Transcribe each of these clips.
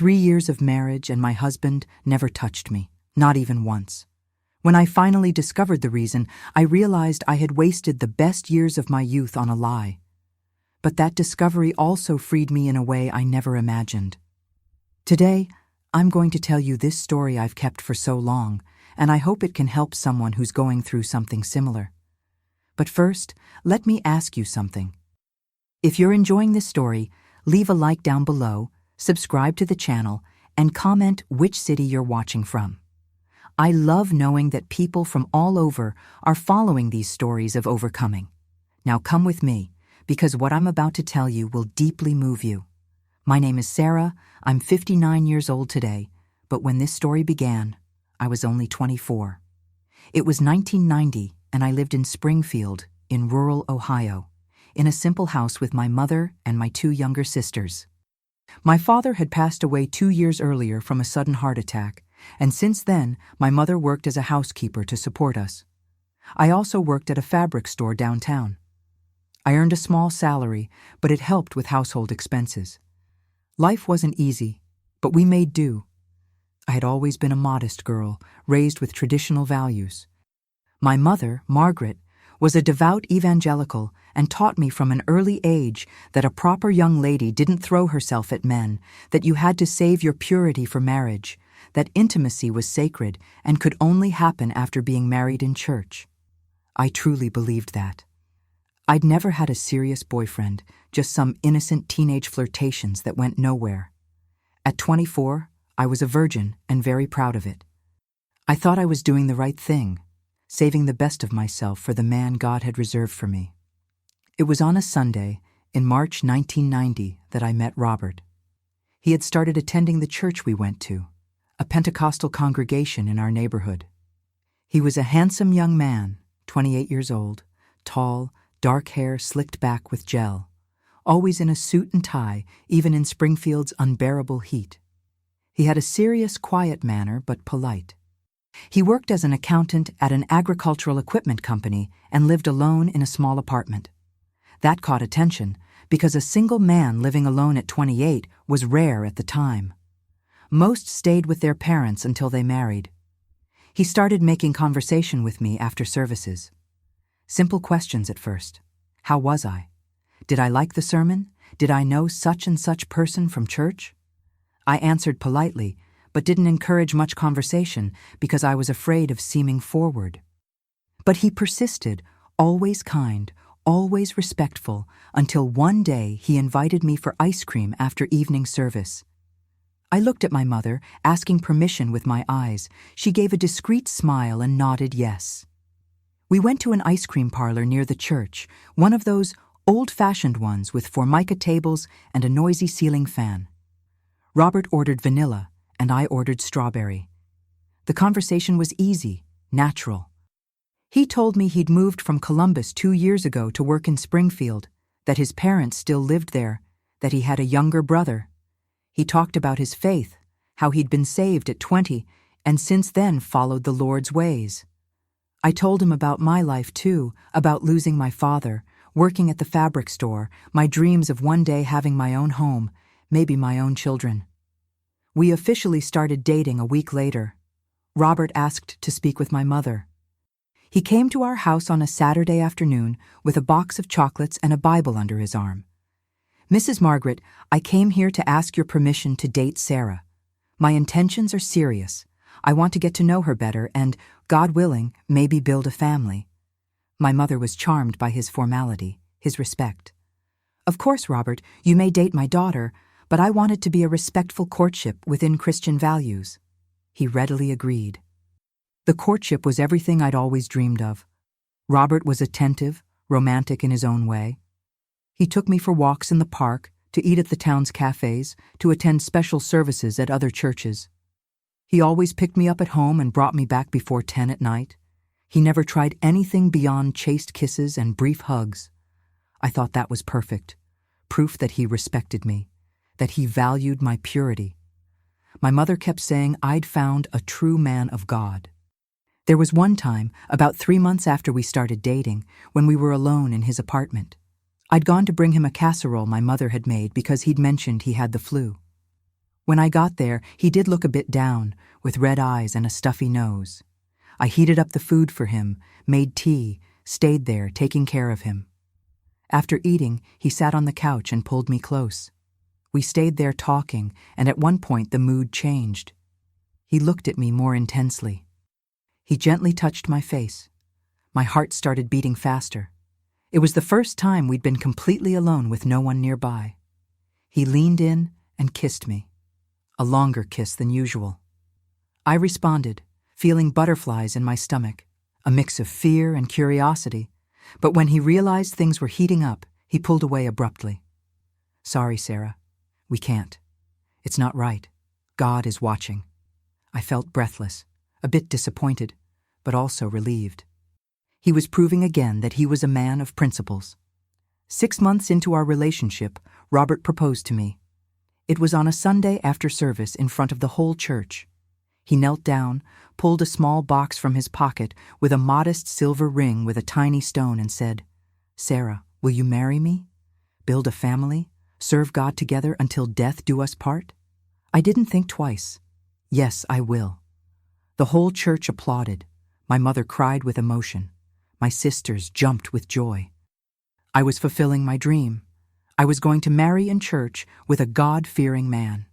3 years of marriage and my husband never touched me, not even once. When I finally discovered the reason, I realized I had wasted the best years of my youth on a lie. But that discovery also freed me in a way I never imagined. Today, I'm going to tell you this story I've kept for so long, and I hope it can help someone who's going through something similar. But first, let me ask you something. If you're enjoying this story, leave a like down below, subscribe to the channel, and comment which city you're watching from. I love knowing that people from all over are following these stories of overcoming. Now come with me, because what I'm about to tell you will deeply move you. My name is Sarah, I'm 59 years old today, but when this story began, I was only 24. It was 1990, and I lived in Springfield, in rural Ohio, in a simple house with my mother and my 2 younger sisters. My father had passed away 2 years earlier from a sudden heart attack, and since then, my mother worked as a housekeeper to support us. I also worked at a fabric store downtown. I earned a small salary, but it helped with household expenses. Life wasn't easy, but we made do. I had always been a modest girl, raised with traditional values. My mother, Margaret, was a devout evangelical and taught me from an early age that a proper young lady didn't throw herself at men, that you had to save your purity for marriage, that intimacy was sacred and could only happen after being married in church. I truly believed that. I'd never had a serious boyfriend, just some innocent teenage flirtations that went nowhere. At 24, I was a virgin and very proud of it. I thought I was doing the right thing, saving the best of myself for the man God had reserved for me. It was on a Sunday, in March 1990, that I met Robert. He had started attending the church we went to, a Pentecostal congregation in our neighborhood. He was a handsome young man, 28 years old, tall, dark hair slicked back with gel, always in a suit and tie, even in Springfield's unbearable heat. He had a serious, quiet manner, but polite. He worked as an accountant at an agricultural equipment company and lived alone in a small apartment. That caught attention because a single man living alone at 28 was rare at the time. Most stayed with their parents until they married. He started making conversation with me after services. Simple questions at first. How was I? Did I like the sermon? Did I know such and such person from church? I answered politely, but didn't encourage much conversation because I was afraid of seeming forward. But he persisted, always kind, always respectful, until one day he invited me for ice cream after evening service. I looked at my mother, asking permission with my eyes. She gave a discreet smile and nodded yes. We went to an ice cream parlor near the church, one of those old-fashioned ones with formica tables and a noisy ceiling fan. Robert ordered vanilla, and I ordered strawberry. The conversation was easy, natural. He told me he'd moved from Columbus 2 years ago to work in Springfield, that his parents still lived there, that he had a younger brother. He talked about his faith, how he'd been saved at 20, and since then followed the Lord's ways. I told him about my life too, about losing my father, working at the fabric store, my dreams of one day having my own home, maybe my own children. We officially started dating a week later. Robert asked to speak with my mother. He came to our house on a Saturday afternoon with a box of chocolates and a Bible under his arm. "Mrs. Margaret, I came here to ask your permission to date Sarah. My intentions are serious. I want to get to know her better and, God willing, maybe build a family." My mother was charmed by his formality, his respect. "Of course, Robert, you may date my daughter, but I want it to be a respectful courtship within Christian values." He readily agreed. The courtship was everything I'd always dreamed of. Robert was attentive, romantic in his own way. He took me for walks in the park, to eat at the town's cafes, to attend special services at other churches. He always picked me up at home and brought me back before 10 at night. He never tried anything beyond chaste kisses and brief hugs. I thought that was perfect, proof that he respected me, that he valued my purity. My mother kept saying I'd found a true man of God. There was one time, about 3 months after we started dating, when we were alone in his apartment. I'd gone to bring him a casserole my mother had made because he'd mentioned he had the flu. When I got there, he did look a bit down, with red eyes and a stuffy nose. I heated up the food for him, made tea, stayed there, taking care of him. After eating, he sat on the couch and pulled me close. We stayed there talking, and at one point the mood changed. He looked at me more intensely. He gently touched my face. My heart started beating faster. It was the first time we'd been completely alone with no one nearby. He leaned in and kissed me. A longer kiss than usual. I responded, feeling butterflies in my stomach, a mix of fear and curiosity. But when he realized things were heating up, he pulled away abruptly. "Sorry, Sarah. We can't. It's not right. God is watching." I felt breathless, a bit disappointed, but also relieved. He was proving again that he was a man of principles. 6 months into our relationship, Robert proposed to me. It was on a Sunday after service in front of the whole church. He knelt down, pulled a small box from his pocket with a modest silver ring with a tiny stone and said, "Sarah, will you marry me? Build a family? Serve God together until death do us part?" I didn't think twice. Yes, I will. The whole church applauded. My mother cried with emotion. My sisters jumped with joy. I was fulfilling my dream. I was going to marry in church with a God-fearing man.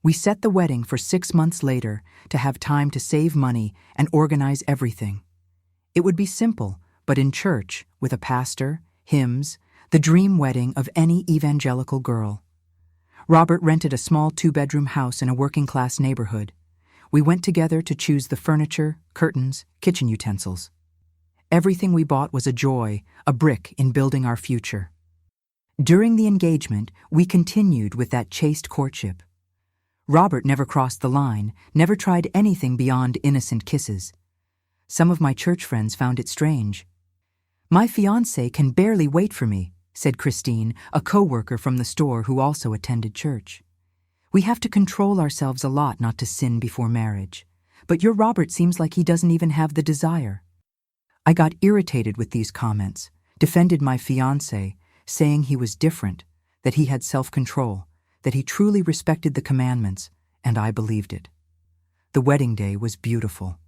We set the wedding for 6 months later to have time to save money and organize everything. It would be simple, but in church, with a pastor, hymns, the dream wedding of any evangelical girl. Robert rented a small 2-bedroom house in a working-class neighborhood. We went together to choose the furniture, curtains, kitchen utensils. Everything we bought was a joy, a brick in building our future. During the engagement, we continued with that chaste courtship. Robert never crossed the line, never tried anything beyond innocent kisses. Some of my church friends found it strange. "My fiancé can barely wait for me," said Christine, a co-worker from the store who also attended church. "We have to control ourselves a lot not to sin before marriage. But your Robert seems like he doesn't even have the desire." I got irritated with these comments, defended my fiancé, saying he was different, that he had self-control, that he truly respected the commandments, and I believed it. The wedding day was beautiful.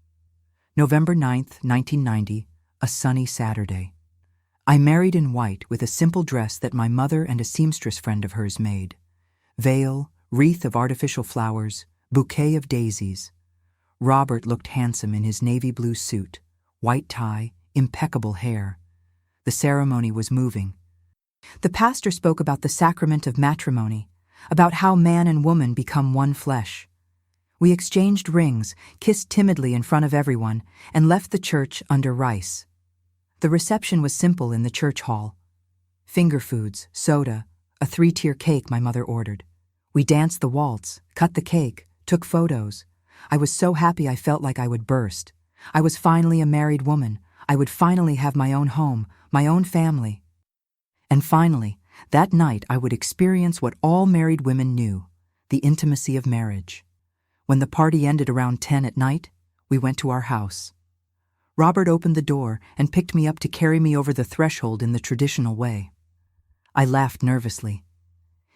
November 9th, 1990, a sunny Saturday. I married in white with a simple dress that my mother and a seamstress friend of hers made. Veil, wreath of artificial flowers, bouquet of daisies. Robert looked handsome in his navy blue suit, white tie, impeccable hair. The ceremony was moving. The pastor spoke about the sacrament of matrimony, about how man and woman become one flesh. We exchanged rings, kissed timidly in front of everyone, and left the church under rice. The reception was simple in the church hall. Finger foods, soda, a 3-tier cake my mother ordered. We danced the waltz, cut the cake, took photos. I was so happy I felt like I would burst. I was finally a married woman. I would finally have my own home, my own family. And finally, that night I would experience what all married women knew, the intimacy of marriage. When the party ended around 10 at night, we went to our house. Robert opened the door and picked me up to carry me over the threshold in the traditional way. I laughed nervously.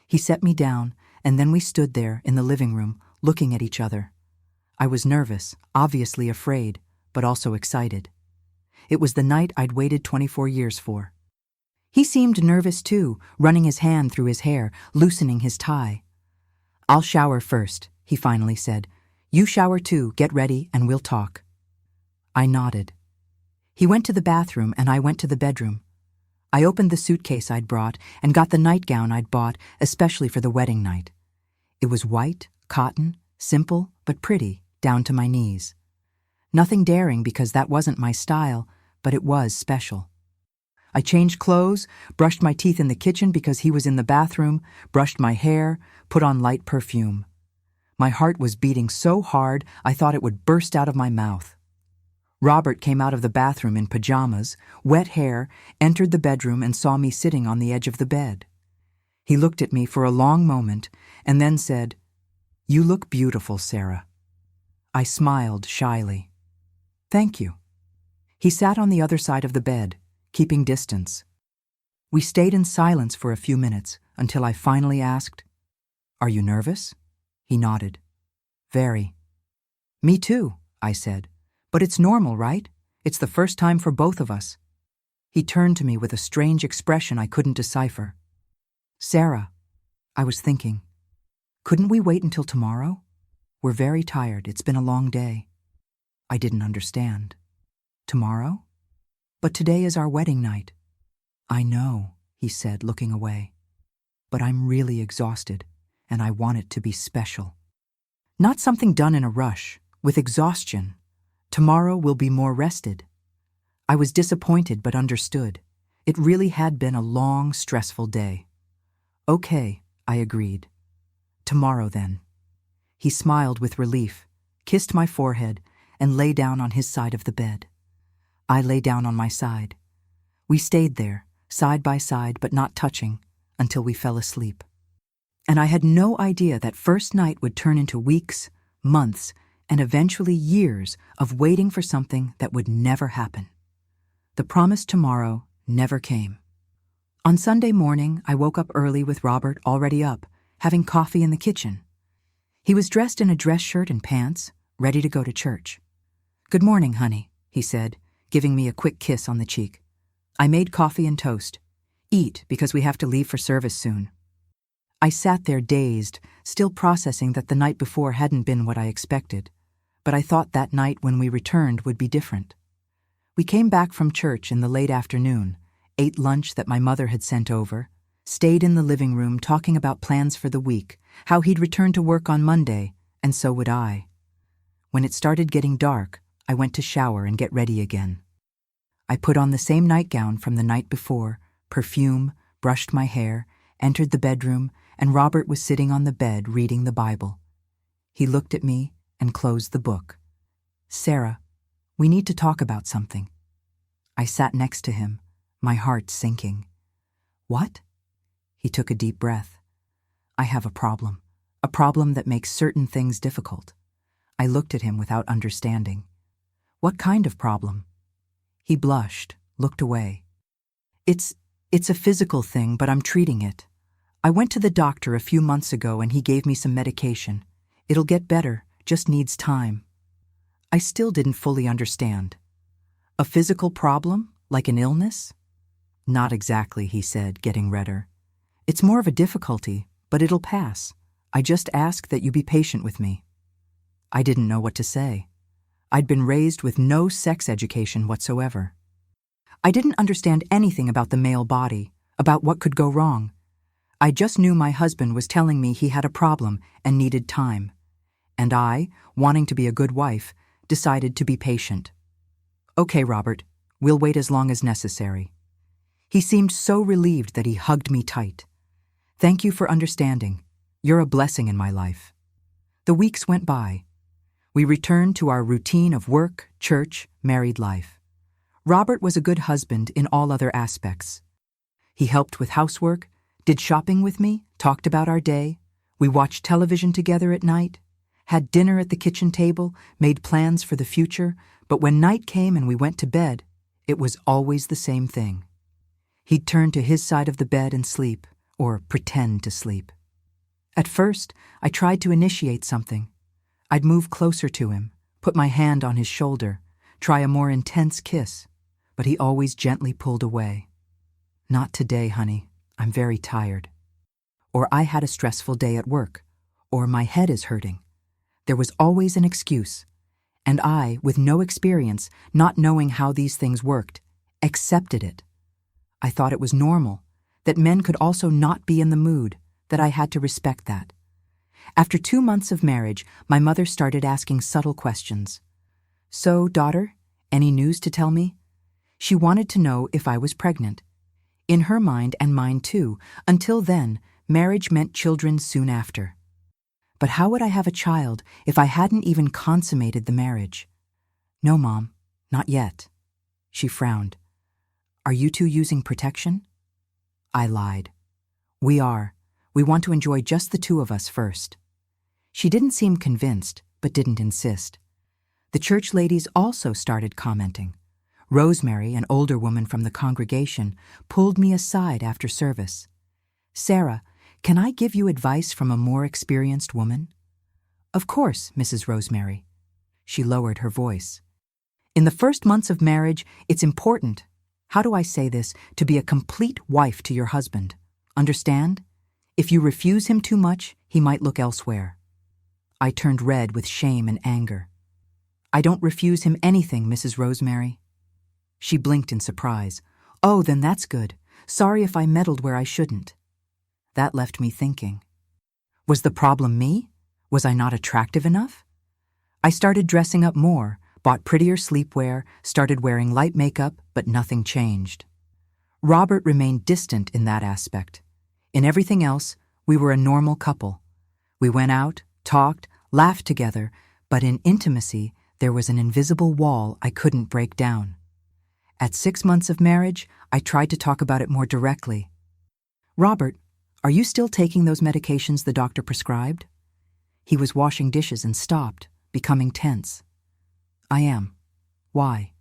He set me down, and then we stood there in the living room, looking at each other. I was nervous, obviously afraid, but also excited. It was the night I'd waited 24 years for. He seemed nervous too, running his hand through his hair, loosening his tie. "I'll shower first," he finally said. "You shower too, get ready, and we'll talk." I nodded. He went to the bathroom and I went to the bedroom. I opened the suitcase I'd brought and got the nightgown I'd bought especially for the wedding night. It was white, cotton, simple, but pretty, down to my knees. Nothing daring because that wasn't my style, but it was special. I changed clothes, brushed my teeth in the kitchen because he was in the bathroom, brushed my hair, put on light perfume. My heart was beating so hard I thought it would burst out of my mouth. Robert came out of the bathroom in pajamas, wet hair, entered the bedroom and saw me sitting on the edge of the bed. He looked at me for a long moment and then said, "You look beautiful, Sarah." I smiled shyly. "Thank you." He sat on the other side of the bed, keeping distance. We stayed in silence for a few minutes until I finally asked, "Are you nervous?" He nodded. Very. Me too, I said. But it's normal, right? It's the first time for both of us. He turned to me with a strange expression I couldn't decipher. Sarah, I was thinking, couldn't we wait until tomorrow? We're very tired. It's been a long day. I didn't understand. Tomorrow? But today is our wedding night. I know, he said, looking away. But I'm really exhausted, and I want it to be special. Not something done in a rush, with exhaustion. Tomorrow we'll be more rested. I was disappointed but understood. It really had been a long, stressful day. Okay, I agreed. Tomorrow then. He smiled with relief, kissed my forehead, and lay down on his side of the bed. I lay down on my side. We stayed there, side by side but not touching, until we fell asleep. And I had no idea that first night would turn into weeks, months, and eventually years of waiting for something that would never happen. The promised tomorrow never came. On Sunday morning, I woke up early with Robert already up, having coffee in the kitchen. He was dressed in a dress shirt and pants, ready to go to church. Good morning, honey, he said, giving me a quick kiss on the cheek. I made coffee and toast. Eat, because we have to leave for service soon. I sat there dazed, still processing that the night before hadn't been what I expected, but I thought that night when we returned would be different. We came back from church in the late afternoon, ate lunch that my mother had sent over, stayed in the living room talking about plans for the week, how he'd return to work on Monday, and so would I. When it started getting dark, I went to shower and get ready again. I put on the same nightgown from the night before, perfume, brushed my hair, entered the bedroom, and Robert was sitting on the bed reading the Bible. He looked at me and closed the book. Sarah, we need to talk about something. I sat next to him, my heart sinking. What? He took a deep breath. I have a problem that makes certain things difficult. I looked at him without understanding. What kind of problem? He blushed, looked away. It's a physical thing, but I'm treating it. I went to the doctor a few months ago and he gave me some medication. It'll get better, just needs time. I still didn't fully understand. A physical problem, like an illness? Not exactly, he said, getting redder. It's more of a difficulty, but it'll pass. I just ask that you be patient with me. I didn't know what to say. I'd been raised with no sex education whatsoever. I didn't understand anything about the male body, about what could go wrong. I just knew my husband was telling me he had a problem and needed time. And I, wanting to be a good wife, decided to be patient. Okay, Robert, we'll wait as long as necessary. He seemed so relieved that he hugged me tight. Thank you for understanding. You're a blessing in my life. The weeks went by. We returned to our routine of work, church, married life. Robert was a good husband in all other aspects. He helped with housework, did shopping with me, talked about our day. We watched television together at night, had dinner at the kitchen table, made plans for the future, but when night came and we went to bed, it was always the same thing. He'd turn to his side of the bed and sleep, or pretend to sleep. At first, I tried to initiate something. I'd move closer to him, put my hand on his shoulder, try a more intense kiss, but he always gently pulled away. Not today, honey. I'm very tired. Or I had a stressful day at work, or my head is hurting. There was always an excuse, and I, with no experience, not knowing how these things worked, accepted it. I thought it was normal, that men could also not be in the mood, that I had to respect that. After 2 months of marriage, my mother started asking subtle questions. So, daughter, any news to tell me? She wanted to know if I was pregnant. In her mind and mine too, until then, marriage meant children soon after. But how would I have a child if I hadn't even consummated the marriage? No, Mom, not yet. She frowned. Are you two using protection? I lied. We are. We want to enjoy just the two of us first. She didn't seem convinced, but didn't insist. The church ladies also started commenting. Rosemary, an older woman from the congregation, pulled me aside after service. Sarah, can I give you advice from a more experienced woman? Of course, Mrs. Rosemary. She lowered her voice. In the first months of marriage, it's important, how do I say this, to be a complete wife to your husband. Understand? If you refuse him too much, he might look elsewhere. I turned red with shame and anger. I don't refuse him anything, Mrs. Rosemary. She blinked in surprise. Oh, then that's good. Sorry if I meddled where I shouldn't. That left me thinking. Was the problem me? Was I not attractive enough? I started dressing up more, bought prettier sleepwear, started wearing light makeup, but nothing changed. Robert remained distant in that aspect. In everything else, we were a normal couple. We went out, talked, laughed together, but in intimacy, there was an invisible wall I couldn't break down. At 6 months of marriage, I tried to talk about it more directly. Robert, are you still taking those medications the doctor prescribed? He was washing dishes and stopped, becoming tense. I am. Why?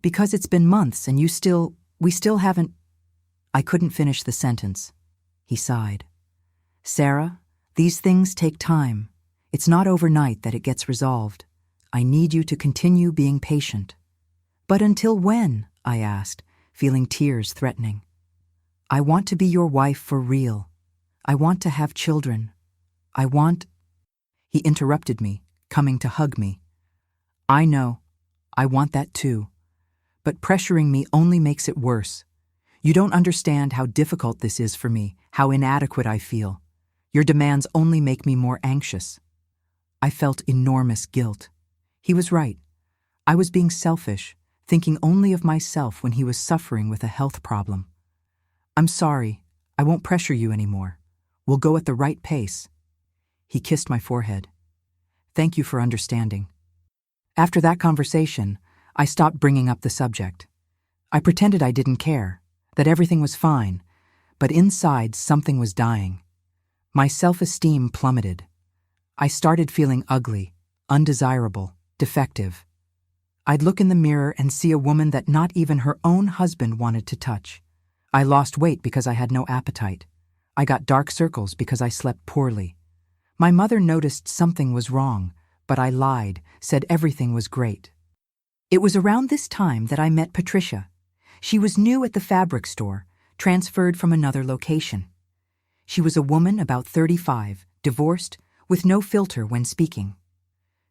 Because it's been months and we still haven't. I couldn't finish the sentence. He sighed. Sarah, these things take time. It's not overnight that it gets resolved. I need you to continue being patient. But until when? I asked, feeling tears threatening. I want to be your wife for real. I want to have children. He interrupted me, coming to hug me. I know. I want that too. But pressuring me only makes it worse. You don't understand how difficult this is for me, how inadequate I feel. Your demands only make me more anxious. I felt enormous guilt. He was right. I was being selfish, thinking only of myself when he was suffering with a health problem. I'm sorry. I won't pressure you anymore. We'll go at the right pace. He kissed my forehead. Thank you for understanding. After that conversation, I stopped bringing up the subject. I pretended I didn't care, that everything was fine, but inside something was dying. My self-esteem plummeted. I started feeling ugly, undesirable, defective. I'd look in the mirror and see a woman that not even her own husband wanted to touch. I lost weight because I had no appetite. I got dark circles because I slept poorly. My mother noticed something was wrong, but I lied, said everything was great. It was around this time that I met Patricia. She was new at the fabric store, transferred from another location. She was a woman about 35, divorced, with no filter when speaking.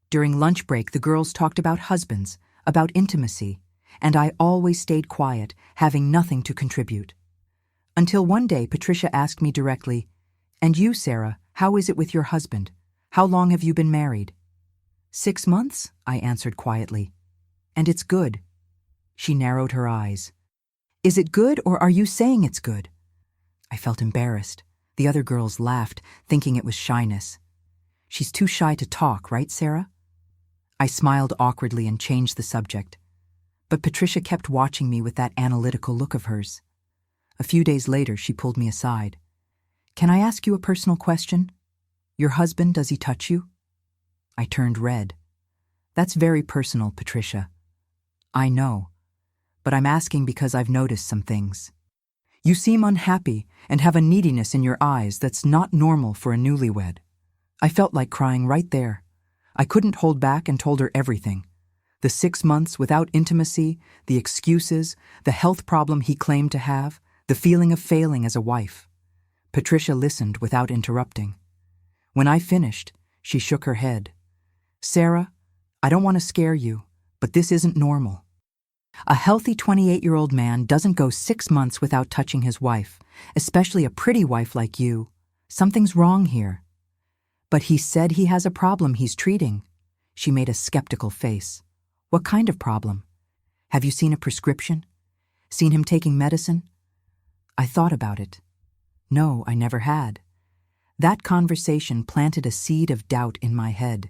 During lunch break, the girls talked about husbands, about intimacy, and I always stayed quiet, having nothing to contribute. Until one day, Patricia asked me directly, "And you, Sarah, how is it with your husband? How long have you been married?" 6 months, I answered quietly. "And it's good." She narrowed her eyes. "Is it good, or are you saying it's good?" I felt embarrassed. The other girls laughed, thinking it was shyness. "She's too shy to talk, right, Sarah?" I smiled awkwardly and changed the subject. But Patricia kept watching me with that analytical look of hers. A few days later, she pulled me aside. "Can I ask you a personal question? Your husband, does he touch you?" I turned red. "That's very personal, Patricia." "I know, but I'm asking because I've noticed some things. You seem unhappy and have a neediness in your eyes that's not normal for a newlywed." I felt like crying right there. I couldn't hold back and told her everything. The 6 months without intimacy, the excuses, the health problem he claimed to have, the feeling of failing as a wife. Patricia listened without interrupting. When I finished, she shook her head. "Sarah, I don't want to scare you, but this isn't normal. A healthy 28-year-old man doesn't go 6 months without touching his wife, especially a pretty wife like you. Something's wrong here." "But he said he has a problem he's treating." She made a skeptical face. "What kind of problem? Have you seen a prescription? Seen him taking medicine?" I thought about it. No, I never had. That conversation planted a seed of doubt in my head.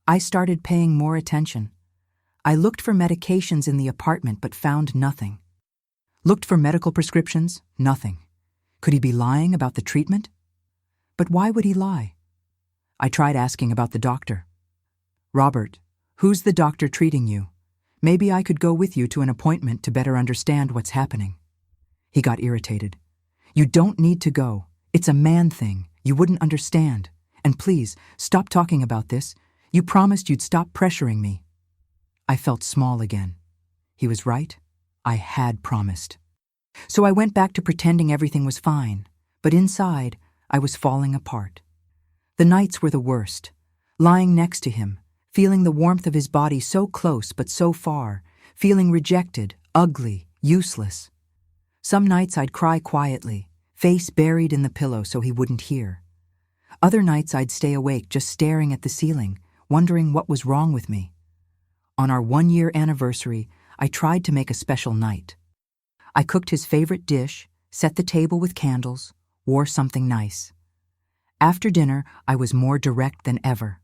I started paying more attention. I looked for medications in the apartment but found nothing. Looked for medical prescriptions, nothing. Could he be lying about the treatment? But why would he lie? I tried asking about the doctor. "Robert, who's the doctor treating you? Maybe I could go with you to an appointment to better understand what's happening." He got irritated. "You don't need to go. It's a man thing. You wouldn't understand. And please, stop talking about this. You promised you'd stop pressuring me. I felt small again. He was right. I had promised. So I went back to pretending everything was fine, but inside, I was falling apart. The nights were the worst. Lying next to him, feeling the warmth of his body so close but so far, feeling rejected, ugly, useless. Some nights I'd cry quietly, face buried in the pillow so he wouldn't hear. Other nights I'd stay awake just staring at the ceiling, wondering what was wrong with me. On our 1-year anniversary, I tried to make a special night. I cooked his favorite dish, set the table with candles, wore something nice. After dinner, I was more direct than ever.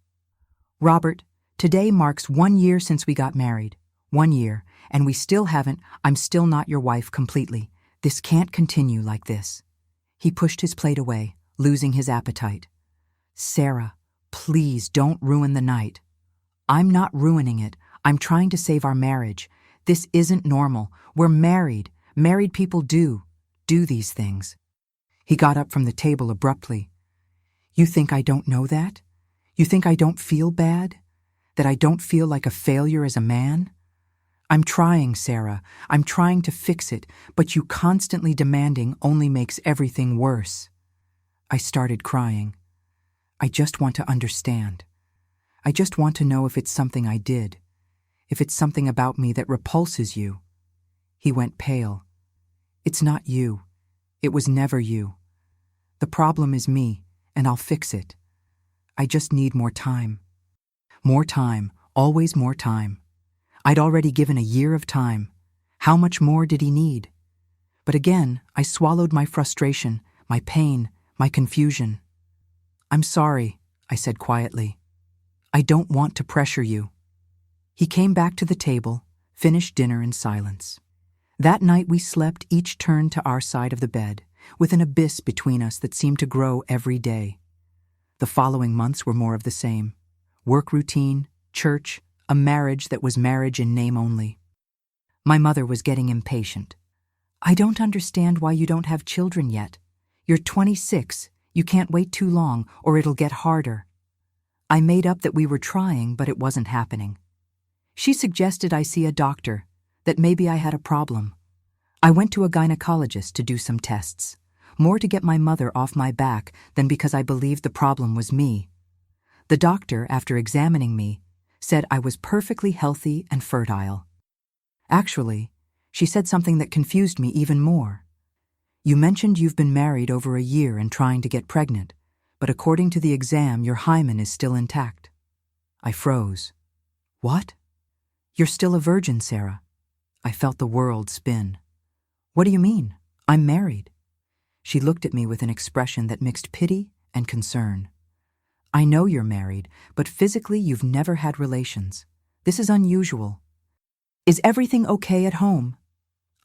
Robert, today marks 1 year since we got married. 1 year, and we still haven't, I'm still not your wife completely. This can't continue like this. He pushed his plate away, losing his appetite. Sarah, please don't ruin the night. I'm not ruining it. I'm trying to save our marriage. This isn't normal. We're married. Married people do these things. He got up from the table abruptly. You think I don't know that? You think I don't feel bad? That I don't feel like a failure as a man? I'm trying, Sarah. I'm trying to fix it, but you constantly demanding only makes everything worse. I started crying. I just want to understand. I just want to know if it's something I did, if it's something about me that repulses you. He went pale. It's not you. It was never you. The problem is me, and I'll fix it. I just need more time. More time, always more time. I'd already given a year of time. How much more did he need? But again, I swallowed my frustration, my pain, my confusion. I'm sorry, I said quietly. I don't want to pressure you. He came back to the table, finished dinner in silence. That night we slept each turned to our side of the bed, with an abyss between us that seemed to grow every day. The following months were more of the same. Work routine, church, a marriage that was marriage in name only. My mother was getting impatient. I don't understand why you don't have children yet. You're 26. You can't wait too long, or it'll get harder. I made up that we were trying, but it wasn't happening. She suggested I see a doctor, that maybe I had a problem. I went to a gynecologist to do some tests, more to get my mother off my back than because I believed the problem was me. The doctor, after examining me, said I was perfectly healthy and fertile. Actually, she said something that confused me even more. You mentioned you've been married over a year and trying to get pregnant, but according to the exam, your hymen is still intact. I froze. What? You're still a virgin, Sarah. I felt the world spin. What do you mean? I'm married. She looked at me with an expression that mixed pity and concern. I know you're married, but physically you've never had relations. This is unusual. Is everything okay at home?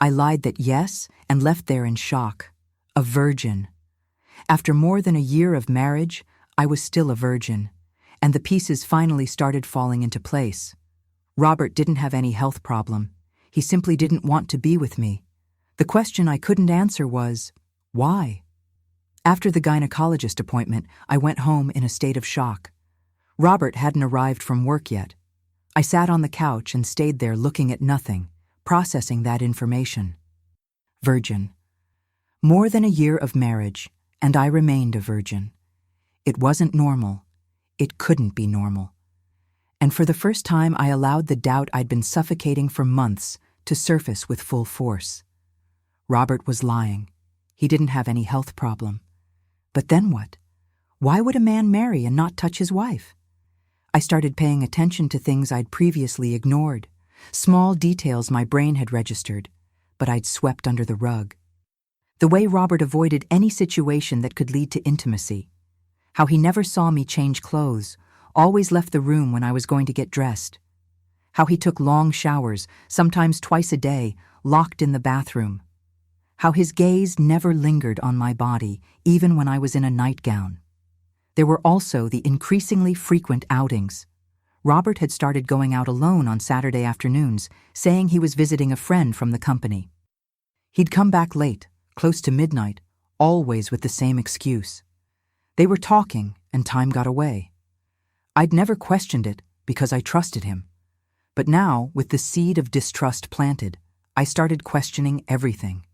I lied that yes and left there in shock. A virgin. After more than a year of marriage, I was still a virgin, and the pieces finally started falling into place. Robert didn't have any health problem. He simply didn't want to be with me. The question I couldn't answer was, why? After the gynecologist appointment, I went home in a state of shock. Robert hadn't arrived from work yet. I sat on the couch and stayed there looking at nothing, processing that information. Virgin. More than a year of marriage, and I remained a virgin. It wasn't normal. It couldn't be normal. And for the first time, I allowed the doubt I'd been suffocating for months to surface with full force. Robert was lying. He didn't have any health problem. But then what? Why would a man marry and not touch his wife? I started paying attention to things I'd previously ignored, small details my brain had registered, but I'd swept under the rug. The way Robert avoided any situation that could lead to intimacy. How he never saw me change clothes, always left the room when I was going to get dressed. How he took long showers, sometimes twice a day, locked in the bathroom. How his gaze never lingered on my body, even when I was in a nightgown. There were also the increasingly frequent outings. Robert had started going out alone on Saturday afternoons, saying he was visiting a friend from the company. He'd come back late, close to midnight, always with the same excuse. They were talking, and time got away. I'd never questioned it because I trusted him. But now, with the seed of distrust planted, I started questioning everything.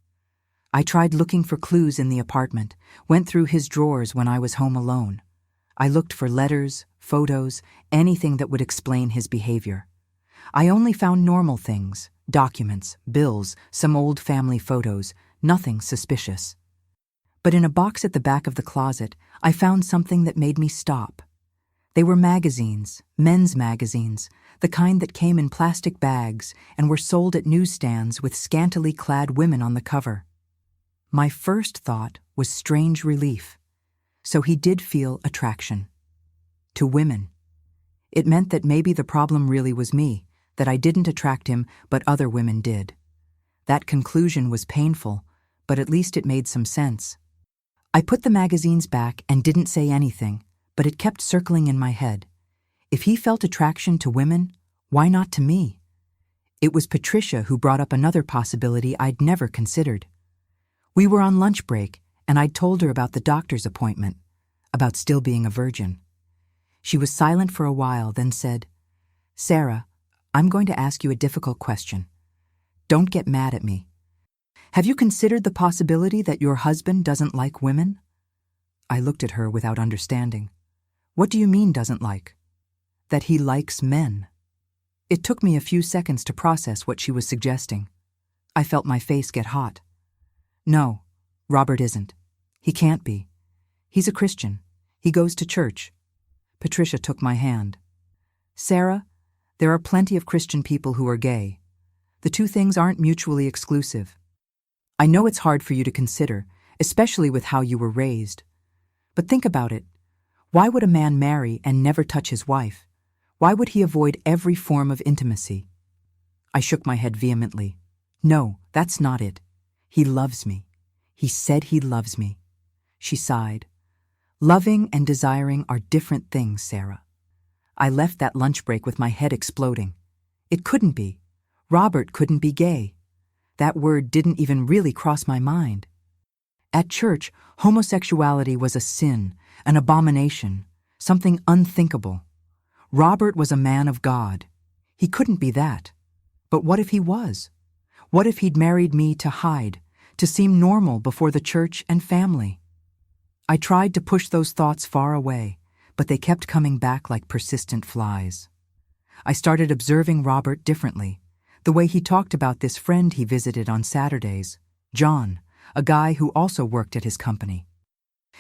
I tried looking for clues in the apartment, went through his drawers when I was home alone. I looked for letters, photos, anything that would explain his behavior. I only found normal things, documents, bills, some old family photos, nothing suspicious. But in a box at the back of the closet, I found something that made me stop. They were magazines, men's magazines, the kind that came in plastic bags and were sold at newsstands with scantily clad women on the cover. My first thought was strange relief. So he did feel attraction. To women. It meant that maybe the problem really was me, that I didn't attract him, but other women did. That conclusion was painful, but at least it made some sense. I put the magazines back and didn't say anything, but it kept circling in my head. If he felt attraction to women, why not to me? It was Patricia who brought up another possibility I'd never considered. We were on lunch break, and I'd told her about the doctor's appointment, about still being a virgin. She was silent for a while, then said, "Sarah, I'm going to ask you a difficult question. Don't get mad at me. Have you considered the possibility that your husband doesn't like women?" I looked at her without understanding. "What do you mean doesn't like?" "That he likes men." It took me a few seconds to process what she was suggesting. I felt my face get hot. "No, Robert isn't. He can't be. He's a Christian. He goes to church." Patricia took my hand. "Sarah, there are plenty of Christian people who are gay. The two things aren't mutually exclusive. I know it's hard for you to consider, especially with how you were raised. But think about it. Why would a man marry and never touch his wife? Why would he avoid every form of intimacy?" I shook my head vehemently. "No, that's not it. He loves me. He said he loves me." She sighed. "Loving and desiring are different things, Sarah." I left that lunch break with my head exploding. It couldn't be. Robert couldn't be gay. That word didn't even really cross my mind. At church, homosexuality was a sin, an abomination, something unthinkable. Robert was a man of God. He couldn't be that. But what if he was? What if he'd married me to hide, to seem normal before the church and family? I tried to push those thoughts far away, but they kept coming back like persistent flies. I started observing Robert differently, the way he talked about this friend he visited on Saturdays, John, a guy who also worked at his company.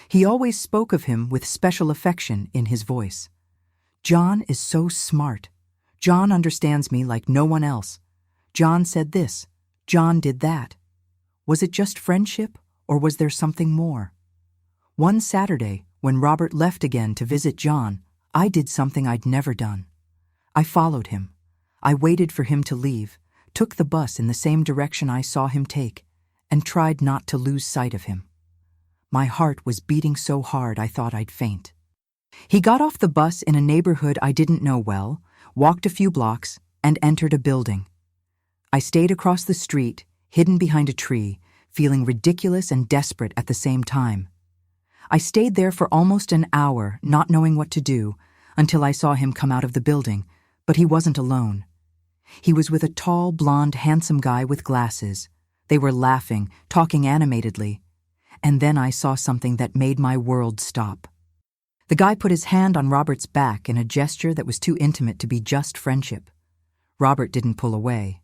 He always spoke of him with special affection in his voice. "John is so smart. John understands me like no one else. John said this. John did that." Was it just friendship, or was there something more? One Saturday, when Robert left again to visit John, I did something I'd never done. I followed him. I waited for him to leave, took the bus in the same direction I saw him take, and tried not to lose sight of him. My heart was beating so hard I thought I'd faint. He got off the bus in a neighborhood I didn't know well, walked a few blocks, and entered a building. I stayed across the street, hidden behind a tree, feeling ridiculous and desperate at the same time. I stayed there for almost an hour, not knowing what to do, until I saw him come out of the building, but he wasn't alone. He was with a tall, blonde, handsome guy with glasses. They were laughing, talking animatedly. And then I saw something that made my world stop. The guy put his hand on Robert's back in a gesture that was too intimate to be just friendship. Robert didn't pull away.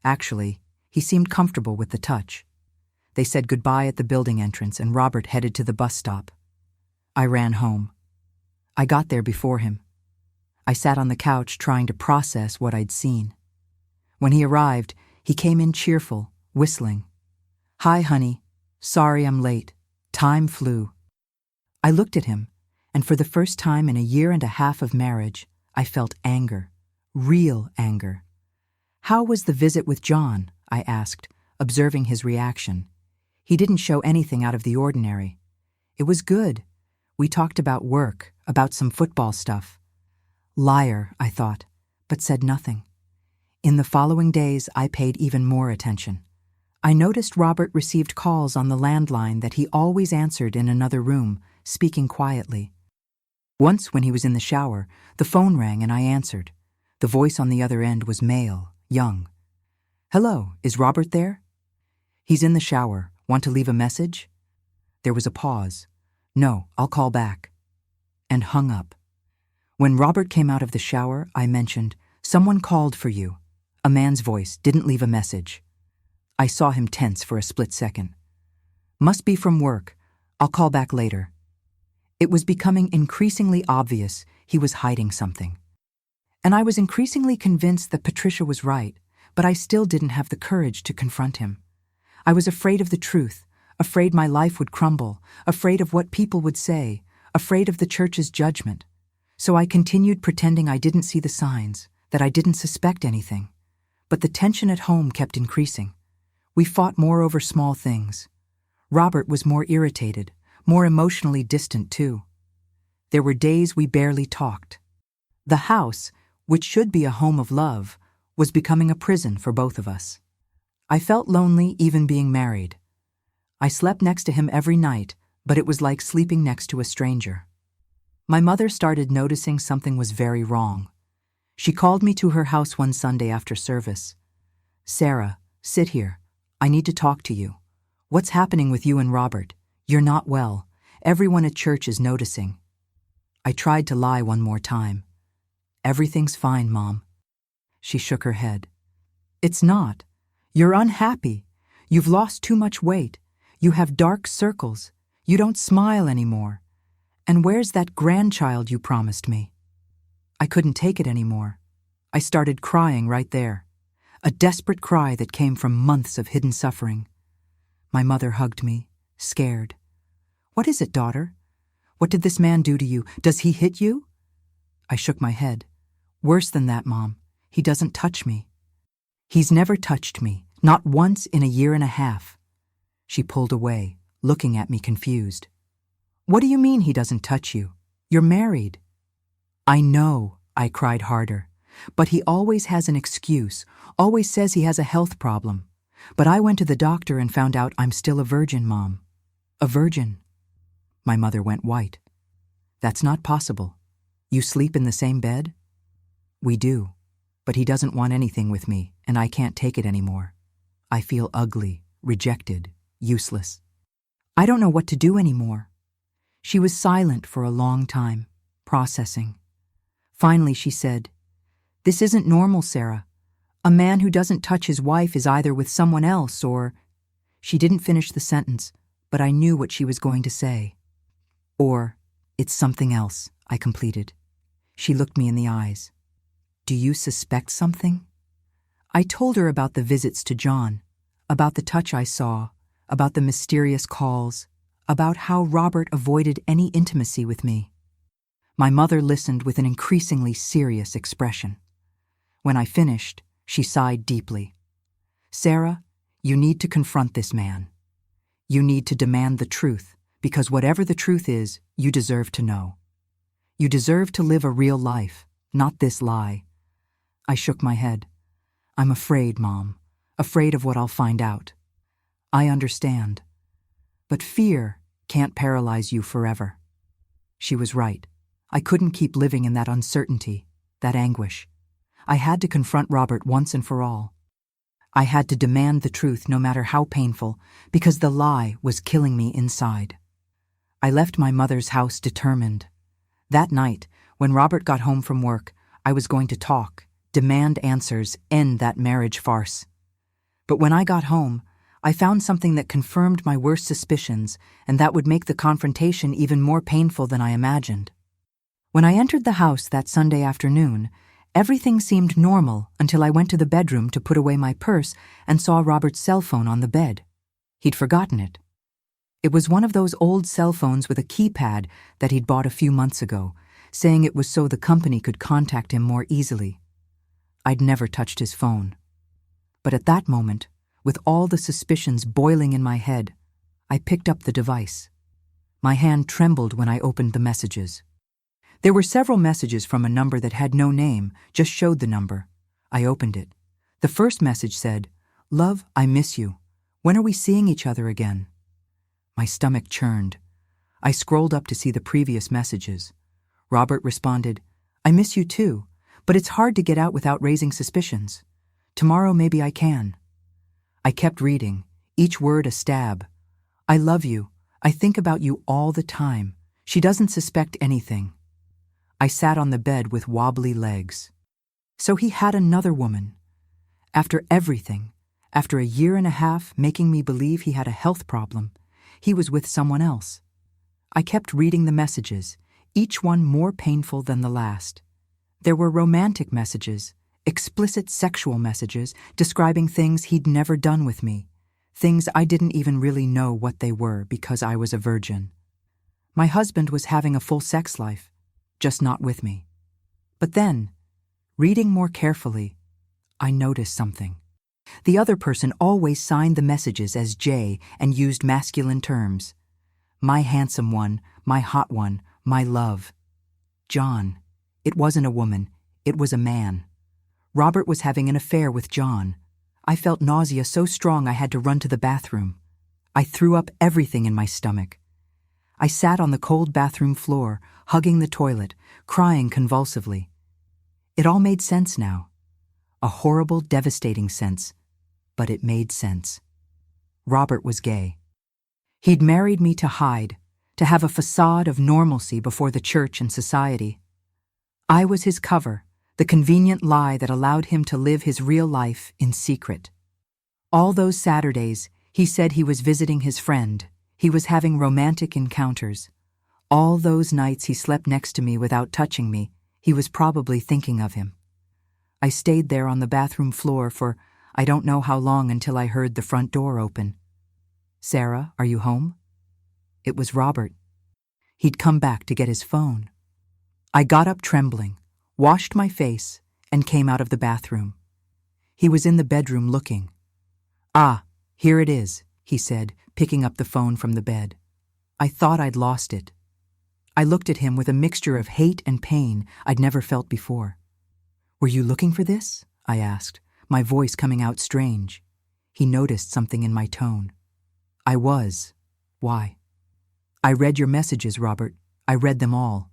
Actually, he seemed comfortable with the touch. They said goodbye at the building entrance, and Robert headed to the bus stop. I ran home. I got there before him. I sat on the couch trying to process what I'd seen. When he arrived, he came in cheerful, whistling. "Hi, honey. Sorry I'm late. Time flew." I looked at him, and for the first time in a year and a half of marriage, I felt anger, real anger. "How was the visit with John?" I asked, observing his reaction. He didn't show anything out of the ordinary. "It was good. We talked about work, about some football stuff." Liar, I thought, but said nothing. In the following days, I paid even more attention. I noticed Robert received calls on the landline that he always answered in another room, speaking quietly. Once, when he was in the shower, the phone rang and I answered. The voice on the other end was male, young. "Hello, is Robert there?" "He's in the shower. Want to leave a message?" There was a pause. "No, I'll call back." And hung up. When Robert came out of the shower, I mentioned, "Someone called for you." A man's voice, didn't leave a message. I saw him tense for a split second. "Must be from work. I'll call back later." It was becoming increasingly obvious he was hiding something. And I was increasingly convinced that Patricia was right, but I still didn't have the courage to confront him. I was afraid of the truth, afraid my life would crumble, afraid of what people would say, afraid of the church's judgment. So I continued pretending I didn't see the signs, that I didn't suspect anything. But the tension at home kept increasing. We fought more over small things. Robert was more irritated, more emotionally distant too. There were days we barely talked. The house, which should be a home of love, was becoming a prison for both of us. I felt lonely even being married. I slept next to him every night, but it was like sleeping next to a stranger. My mother started noticing something was very wrong. She called me to her house one Sunday after service. "Sarah, sit here. I need to talk to you. What's happening with you and Robert? You're not well. Everyone at church is noticing." I tried to lie one more time. "Everything's fine, Mom." She shook her head. "It's not. You're unhappy. You've lost too much weight. You have dark circles. You don't smile anymore. And where's that grandchild you promised me?" I couldn't take it anymore. I started crying right there. A desperate cry that came from months of hidden suffering. My mother hugged me, scared. "What is it, daughter? What did this man do to you? Does he hit you?" I shook my head. "Worse than that, Mom. He doesn't touch me." "He's never touched me, not once in a year and a half." She pulled away, looking at me confused. "What do you mean he doesn't touch you? You're married." "I know," I cried harder. "But he always has an excuse, always says he has a health problem. But I went to the doctor and found out I'm still a virgin, Mom. A virgin." My mother went white. "That's not possible. You sleep in the same bed?" "We do. But he doesn't want anything with me, and I can't take it anymore. I feel ugly, rejected, useless. I don't know what to do anymore." She was silent for a long time, processing. Finally she said, "This isn't normal, Sarah. A man who doesn't touch his wife is either with someone else or—" She didn't finish the sentence, but I knew what she was going to say. "Or, it's something else," I completed. She looked me in the eyes. "Do you suspect something?" I told her about the visits to John, about the touch I saw, about the mysterious calls, about how Robert avoided any intimacy with me. My mother listened with an increasingly serious expression. When I finished, she sighed deeply. "Sarah, you need to confront this man. You need to demand the truth, because whatever the truth is, you deserve to know. You deserve to live a real life, not this lie." I shook my head. "I'm afraid, Mom, afraid of what I'll find out." "I understand. But fear can't paralyze you forever." She was right. I couldn't keep living in that uncertainty, that anguish. I had to confront Robert once and for all. I had to demand the truth no matter how painful, because the lie was killing me inside. I left my mother's house determined. That night, when Robert got home from work, I was going to talk, demand answers, end that marriage farce. But when I got home, I found something that confirmed my worst suspicions, and that would make the confrontation even more painful than I imagined. When I entered the house that Sunday afternoon, everything seemed normal until I went to the bedroom to put away my purse and saw Robert's cell phone on the bed. He'd forgotten it. It was one of those old cell phones with a keypad that he'd bought a few months ago, saying it was so the company could contact him more easily. I'd never touched his phone. But at that moment, with all the suspicions boiling in my head, I picked up the device. My hand trembled when I opened the messages. There were several messages from a number that had no name, just showed the number. I opened it. The first message said, "Love, I miss you. When are we seeing each other again?" My stomach churned. I scrolled up to see the previous messages. Robert responded, "I miss you too, but it's hard to get out without raising suspicions. Tomorrow maybe I can." I kept reading, each word a stab. "I love you. I think about you all the time. She doesn't suspect anything." I sat on the bed with wobbly legs. So he had another woman. After everything, after a year and a half making me believe he had a health problem, he was with someone else. I kept reading the messages, each one more painful than the last. There were romantic messages, explicit sexual messages describing things he'd never done with me, things I didn't even really know what they were because I was a virgin. My husband was having a full sex life, just not with me. But then, reading more carefully, I noticed something. The other person always signed the messages as J and used masculine terms. My handsome one, my hot one, my love. John. It wasn't a woman, it was a man. Robert was having an affair with John. I felt nausea so strong I had to run to the bathroom. I threw up everything in my stomach. I sat on the cold bathroom floor, hugging the toilet, crying convulsively. It all made sense now. A horrible, devastating sense, but it made sense. Robert was gay. He'd married me to hide, to have a facade of normalcy before the church and society. I was his cover, the convenient lie that allowed him to live his real life in secret. All those Saturdays, he said he was visiting his friend. He was having romantic encounters. All those nights he slept next to me without touching me, he was probably thinking of him. I stayed there on the bathroom floor for I don't know how long until I heard the front door open. "Sarah, are you home?" It was Robert. He'd come back to get his phone. I got up trembling, washed my face, and came out of the bathroom. He was in the bedroom looking. "Ah, here it is," he said, picking up the phone from the bed. I thought I'd lost it. I looked at him with a mixture of hate and pain I'd never felt before. "Were you looking for this?" I asked, my voice coming out strange. He noticed something in my tone. "I was. Why?" "I read your messages, Robert. I read them all."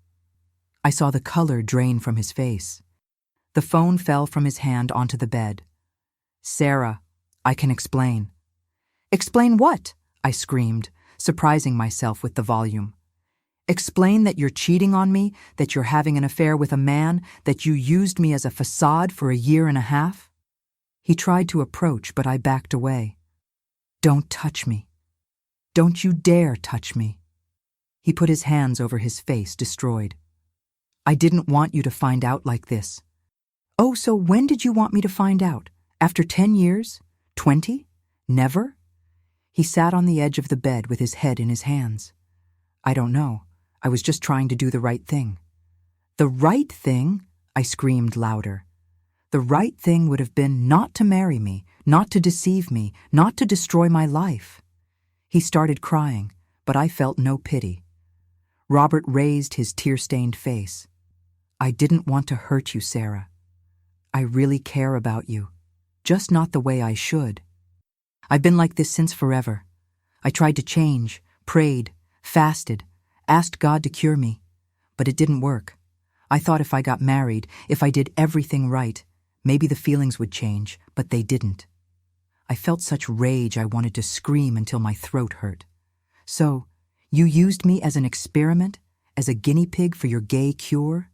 I saw the color drain from his face. The phone fell from his hand onto the bed. "Sarah, I can explain." "Explain what?" I screamed, surprising myself with the volume. "Explain that you're cheating on me, that you're having an affair with a man, that you used me as a facade for a year and a half?" He tried to approach, but I backed away. "Don't touch me. Don't you dare touch me." He put his hands over his face, destroyed. "I didn't want you to find out like this." "Oh, so when did you want me to find out? After 10 years? 20? Never?" He sat on the edge of the bed with his head in his hands. "I don't know. I was just trying to do the right thing." "The right thing?" I screamed louder. "The right thing would have been not to marry me, not to deceive me, not to destroy my life." He started crying, but I felt no pity. Robert raised his tear-stained face. "I didn't want to hurt you, Sarah. I really care about you, just not the way I should. I've been like this since forever. I tried to change, prayed, fasted, asked God to cure me, but it didn't work. I thought if I got married, if I did everything right, maybe the feelings would change, but they didn't. I felt such rage I wanted to scream until my throat hurt. So, you used me as an experiment, as a guinea pig for your gay cure?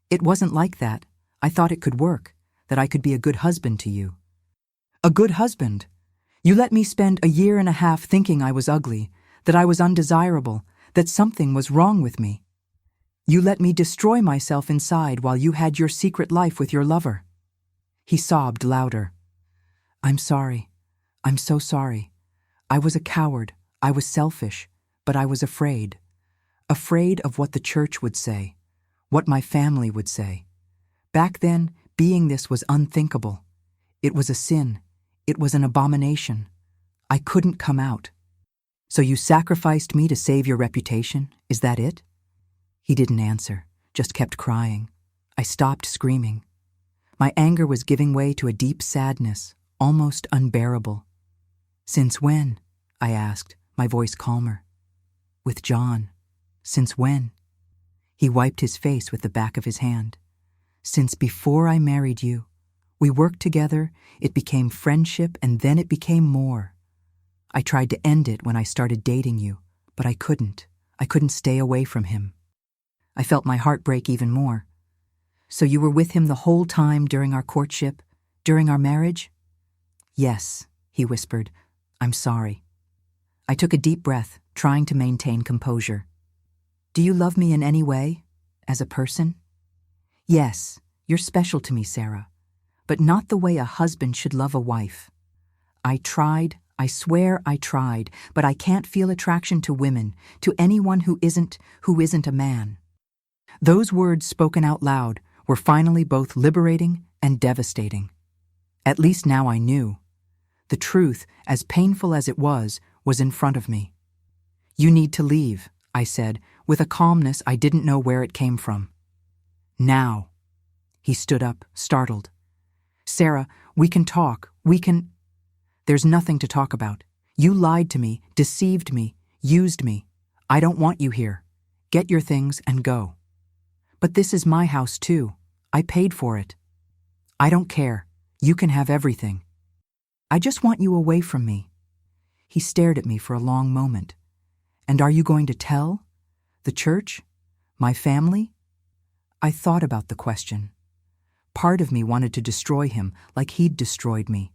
It wasn't like that. I thought it could work, that I could be a good husband to you." "A good husband? You let me spend a year and a half thinking I was ugly, that I was undesirable, that something was wrong with me. You let me destroy myself inside while you had your secret life with your lover." He sobbed louder. "I'm sorry. I'm so sorry. I was a coward. I was selfish, but I was afraid. Afraid of what the church would say, what my family would say. Back then, being this was unthinkable. It was a sin. It was an abomination. I couldn't come out. So you sacrificed me to save your reputation? Is that it?" He didn't answer, just kept crying. I stopped screaming. My anger was giving way to a deep sadness, almost unbearable. "Since when?" I asked, my voice calmer. "With John. Since when?" He wiped his face with the back of his hand. "Since before I married you, we worked together, it became friendship, and then it became more. I tried to end it when I started dating you, but I couldn't. I couldn't stay away from him. I felt my heart break even more. So you were with him the whole time during our courtship, during our marriage?" "Yes," he whispered. "I'm sorry." I took a deep breath, trying to maintain composure. "Do you love me in any way? As a person?" "Yes, you're special to me, Sarah, but not the way a husband should love a wife. I tried, I swear I tried, but I can't feel attraction to women, to anyone who isn't a man." Those words spoken out loud were finally both liberating and devastating. At least now I knew. The truth, as painful as it was in front of me. "You need to leave," I said, with a calmness I didn't know where it came from. "Now." He stood up, startled. "Sarah, we can talk. There's nothing to talk about. You lied to me, deceived me, used me. I don't want you here. Get your things and go." "But this is my house too. I paid for it." "I don't care. You can have everything. I just want you away from me." He stared at me for a long moment. "And are you going to tell? The church? My family?" I thought about the question. Part of me wanted to destroy him like he'd destroyed me.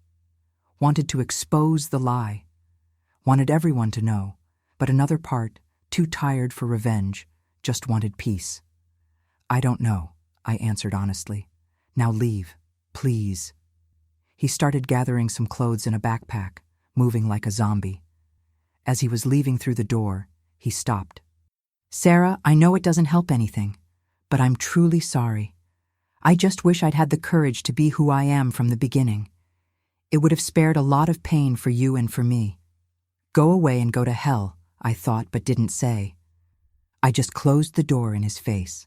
Wanted to expose the lie. Wanted everyone to know, but another part, too tired for revenge, just wanted peace. "I don't know," I answered honestly. "Now leave, please." He started gathering some clothes in a backpack, moving like a zombie. As he was leaving through the door, he stopped. "Sarah, I know it doesn't help anything, but I'm truly sorry. I just wish I'd had the courage to be who I am from the beginning. It would have spared a lot of pain for you and for me." "Go away and go to hell," I thought but didn't say. I just closed the door in his face.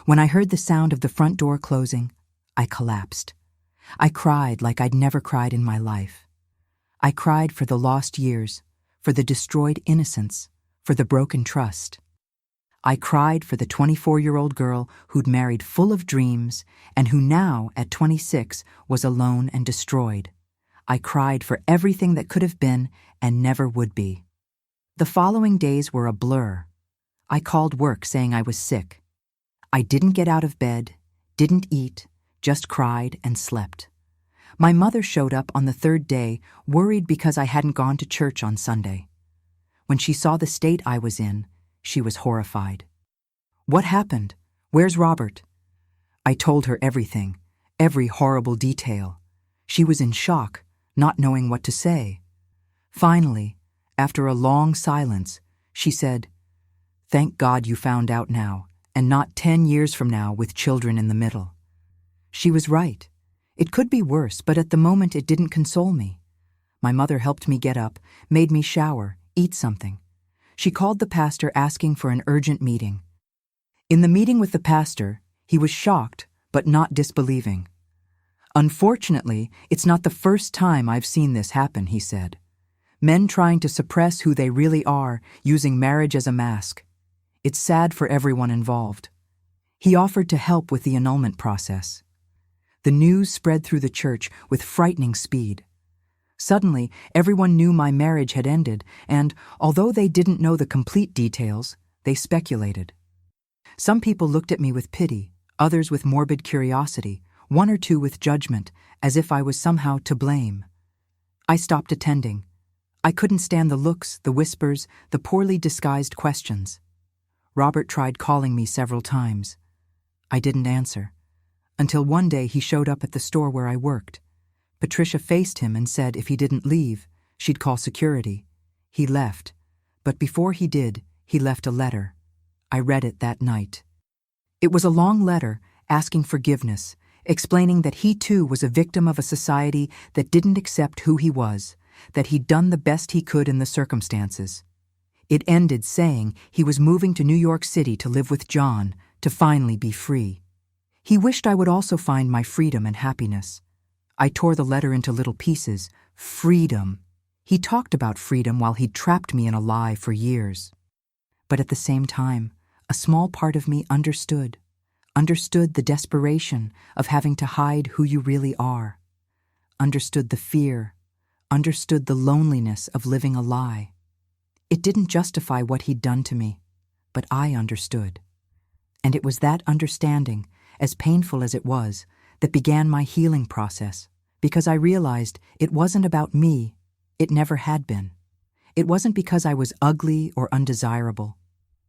When I heard the sound of the front door closing, I collapsed. I cried like I'd never cried in my life. I cried for the lost years, for the destroyed innocence, for the broken trust. I cried for the 24-year-old girl who'd married full of dreams and who now, at 26, was alone and destroyed. I cried for everything that could have been and never would be. The following days were a blur. I called work saying I was sick. I didn't get out of bed, didn't eat, just cried and slept. My mother showed up on the third day, worried because I hadn't gone to church on Sunday. When she saw the state I was in, she was horrified. "What happened? Where's Robert?" I told her everything, every horrible detail. She was in shock, not knowing what to say. Finally, after a long silence, she said, "Thank God you found out now, and not 10 years from now with children in the middle." She was right. It could be worse, but at the moment it didn't console me. My mother helped me get up, made me shower, eat something. She called the pastor asking for an urgent meeting. In the meeting with the pastor, he was shocked, but not disbelieving. "Unfortunately, it's not the first time I've seen this happen," he said. "Men trying to suppress who they really are, using marriage as a mask. It's sad for everyone involved." He offered to help with the annulment process. The news spread through the church with frightening speed. Suddenly, everyone knew my marriage had ended, and, although they didn't know the complete details, they speculated. Some people looked at me with pity, others with morbid curiosity, one or two with judgment, as if I was somehow to blame. I stopped attending. I couldn't stand the looks, the whispers, the poorly disguised questions. Robert tried calling me several times. I didn't answer. Until one day he showed up at the store where I worked. Patricia faced him and said if he didn't leave, she'd call security. He left, but before he did, he left a letter. I read it that night. It was a long letter asking forgiveness, explaining that he too was a victim of a society that didn't accept who he was, that he'd done the best he could in the circumstances. It ended saying he was moving to New York City to live with John, to finally be free. He wished I would also find my freedom and happiness. I tore the letter into little pieces. Freedom. He talked about freedom while he'd trapped me in a lie for years. But at the same time, A small part of me understood the desperation of having to hide who you really are, understood the fear, understood the loneliness of living a lie. It didn't justify what he'd done to me, but I understood. And it was that understanding, as painful as it was, that began my healing process, because I realized it wasn't about me. It never had been. It wasn't because I was ugly or undesirable.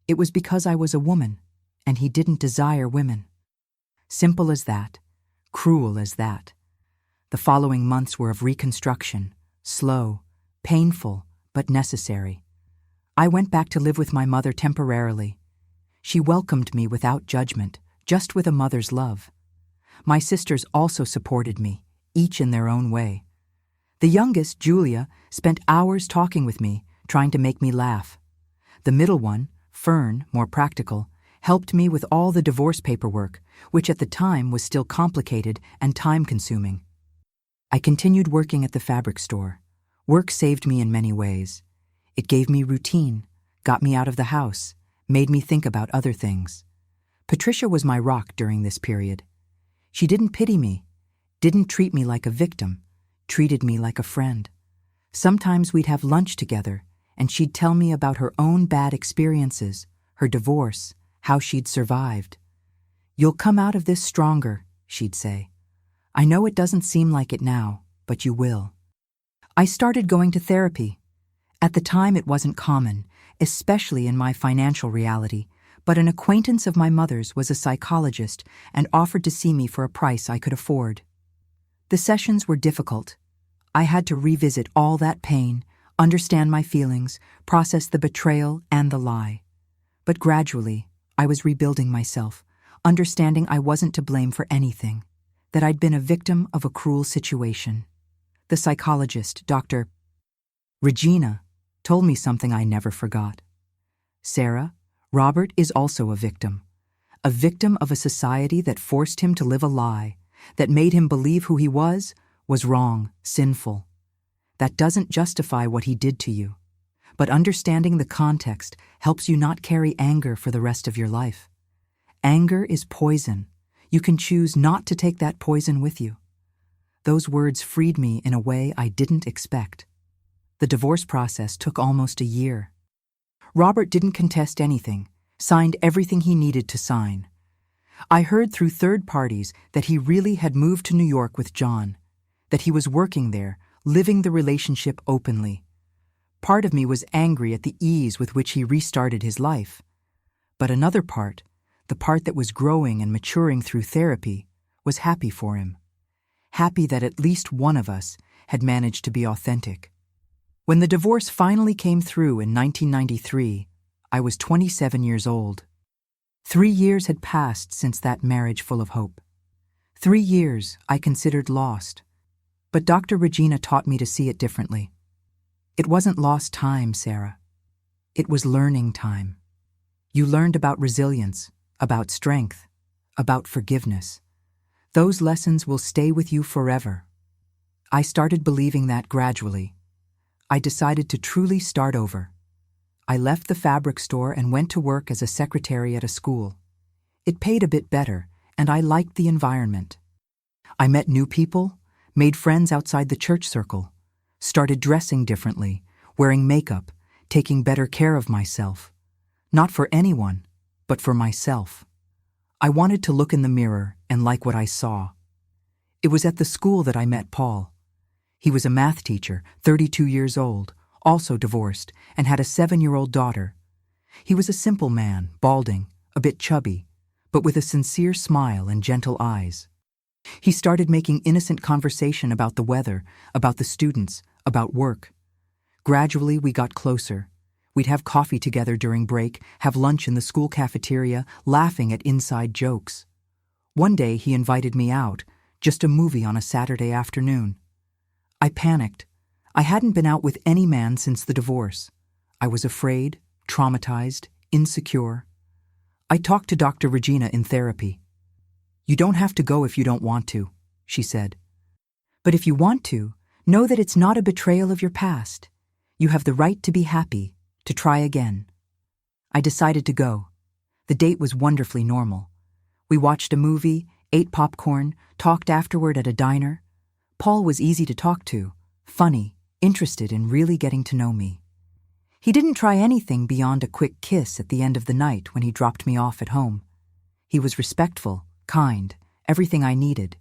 It was because I was a woman, and he didn't desire women. Simple as that, cruel as that. The following months were of reconstruction, slow, painful, but necessary. I went back to live with my mother temporarily. She welcomed me without judgment, just with a mother's love. My sisters also supported me, each in their own way. The youngest, Julia, spent hours talking with me, trying to make me laugh. The middle one, Fern, more practical, helped me with all the divorce paperwork, which at the time was still complicated and time-consuming. I continued working at the fabric store. Work saved me in many ways. It gave me routine, got me out of the house, made me think about other things. Patricia was my rock during this period. She didn't pity me, didn't treat me like a victim, treated me like a friend. Sometimes we'd have lunch together, and she'd tell me about her own bad experiences, her divorce, how she'd survived. "You'll come out of this stronger," she'd say. "I know it doesn't seem like it now, but you will." I started going to therapy. At the time it wasn't common, especially in my financial reality, but an acquaintance of my mother's was a psychologist and offered to see me for a price I could afford. The sessions were difficult. I had to revisit all that pain, understand my feelings, process the betrayal and the lie. But gradually, I was rebuilding myself, understanding I wasn't to blame for anything, that I'd been a victim of a cruel situation. The psychologist, Dr. Regina, told me something I never forgot. "Sarah, Robert is also a victim of a society that forced him to live a lie, that made him believe who he was wrong, sinful. That doesn't justify what he did to you, but understanding the context helps you not carry anger for the rest of your life. Anger is poison. You can choose not to take that poison with you." Those words freed me in a way I didn't expect. The divorce process took almost a year. Robert didn't contest anything, signed everything he needed to sign. I heard through third parties that he really had moved to New York with John, that he was working there, living the relationship openly. Part of me was angry at the ease with which he restarted his life. But another part, the part that was growing and maturing through therapy, was happy for him. Happy that at least one of us had managed to be authentic. When the divorce finally came through in 1993, I was 27 years old. 3 years had passed since that marriage full of hope. 3 years I considered lost. But Dr. Regina taught me to see it differently. It wasn't lost time, Sarah. It was learning time. You learned about resilience, about strength, about forgiveness. Those lessons will stay with you forever. I started believing that gradually. I decided to truly start over. I left the fabric store and went to work as a secretary at a school. It paid a bit better, and I liked the environment. I met new people, made friends outside the church circle, started dressing differently, wearing makeup, taking better care of myself. Not for anyone, but for myself. I wanted to look in the mirror and like what I saw. It was at the school that I met Paul. He was a math teacher, 32 years old, also divorced, and had a 7-year-old daughter. He was a simple man, balding, a bit chubby, but with a sincere smile and gentle eyes. He started making innocent conversation about the weather, about the students, about work. Gradually, we got closer. We'd have coffee together during break, have lunch in the school cafeteria, laughing at inside jokes. One day, he invited me out, just a movie on a Saturday afternoon. I panicked. I hadn't been out with any man since the divorce. I was afraid, traumatized, insecure. I talked to Dr. Regina in therapy. "You don't have to go if you don't want to," she said. "But if you want to, know that it's not a betrayal of your past. You have the right to be happy, to try again." I decided to go. The date was wonderfully normal. We watched a movie, ate popcorn, talked afterward at a diner. Paul was easy to talk to, funny, interested in really getting to know me. He didn't try anything beyond a quick kiss at the end of the night when he dropped me off at home. He was respectful, kind, everything I needed.